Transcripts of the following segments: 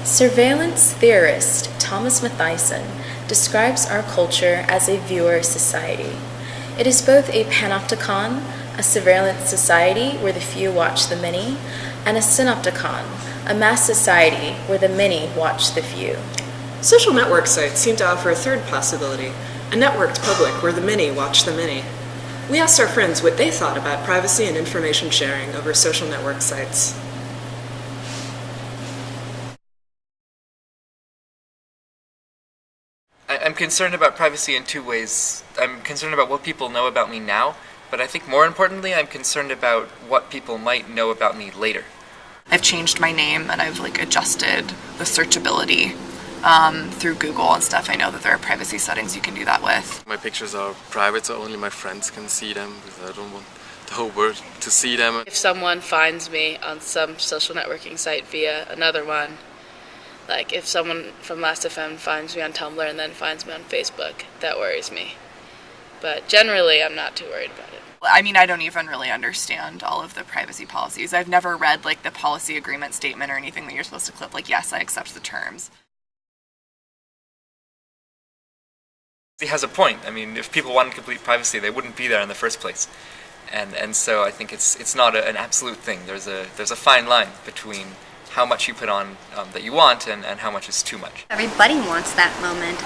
Surveillance theorist Thomas Mathieson describes our culture as a viewer society. It is both a panopticon, a surveillance society where the few watch the many, and a synopticon, a mass society where the many watch the few. Social network sites seem to offer a third possibility, a networked public where the many watch the many. We asked our friends what they thought about privacy and information sharing over social network sites. I'm concerned about privacy in two ways. I'm concerned about what people know about me now, but I think more importantly, I'm concerned about what people might know about me later. I've changed my name and I've adjusted the searchability through Google and stuff. I know that there are privacy settings you can do that with. My pictures are private, so only my friends can see them because I don't want the whole world to see them. If someone finds me on some social networking site via another one, like if someone from Last.fm finds me on Tumblr and then finds me on Facebook, that worries me. But generally, I'm not too worried about it. I mean, I don't even really understand all of the privacy policies. I've never read the policy agreement statement or anything that you're supposed to clip yes, I accept the terms. He has a point. I mean, if people wanted complete privacy, they wouldn't be there in the first place. And so I think it's not an absolute thing. There's a fine line between how much you put on that you want and how much is too much. Everybody wants that moment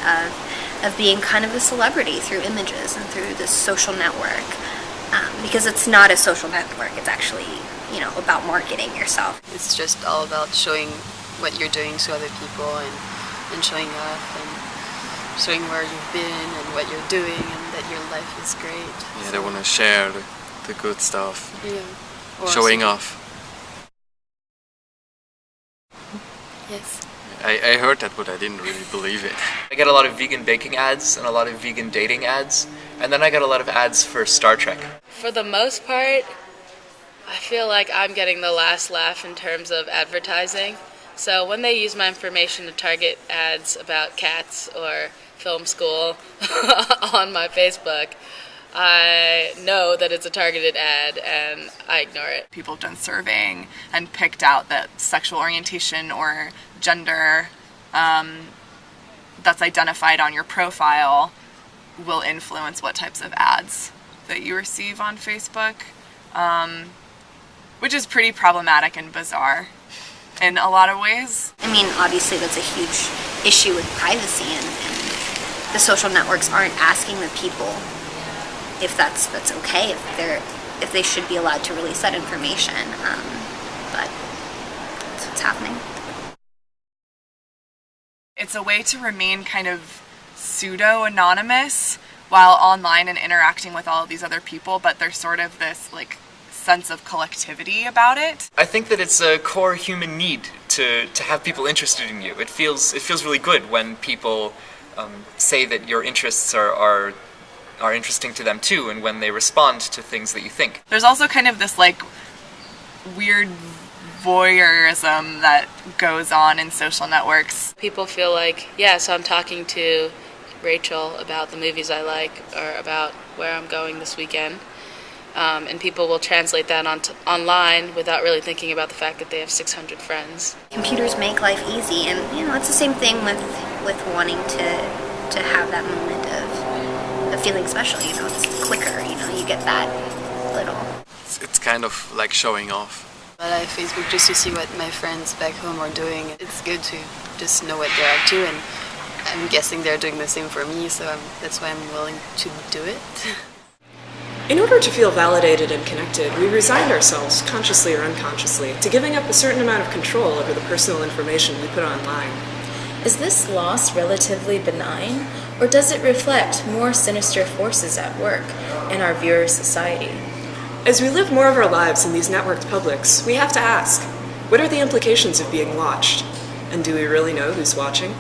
of being kind of a celebrity through images and through this social network. Because it's not a social network, it's actually, about marketing yourself. It's just all about showing what you're doing to other people and showing off and showing where you've been and what you're doing and that your life is great. Yeah, they want to share the good stuff. Yeah. Or showing off. Yes. I heard that, but I didn't really believe it. I get a lot of vegan baking ads and a lot of vegan dating ads, and then I get a lot of ads for Star Trek. For the most part, I feel like I'm getting the last laugh in terms of advertising. So when they use my information to target ads about cats or film school on my Facebook, I know that it's a targeted ad and I ignore it. People have done surveying and picked out that sexual orientation or gender that's identified on your profile will influence what types of ads that you receive on Facebook, which is pretty problematic and bizarre in a lot of ways. I mean, obviously that's a huge issue with privacy, and the social networks aren't asking the people if that's okay, if they should be allowed to release that information, but that's what's happening. It's a way to remain kind of pseudo-anonymous while online and interacting with all of these other people, but there's sort of this sense of collectivity about it. I think that it's a core human need to have people interested in you. It feels really good when people say that your interests are interesting to them too, and when they respond to things that you think. There's also kind of this weird voyeurism that goes on in social networks. People feel like, so I'm talking to Rachel about the movies I like or about where I'm going this weekend. And people will translate that online without really thinking about the fact that they have 600 friends. Computers make life easy, and it's the same thing with wanting to have that moment of feeling special. It's quicker. You get that little. It's kind of like showing off. But I Facebook just to see what my friends back home are doing. It's good to just know what they're up to, and I'm guessing they're doing the same for me, so that's why I'm willing to do it. In order to feel validated and connected, we resigned ourselves, consciously or unconsciously, to giving up a certain amount of control over the personal information we put online. Is this loss relatively benign, or does it reflect more sinister forces at work in our viewer society? As we live more of our lives in these networked publics, we have to ask, what are the implications of being watched? And do we really know who's watching?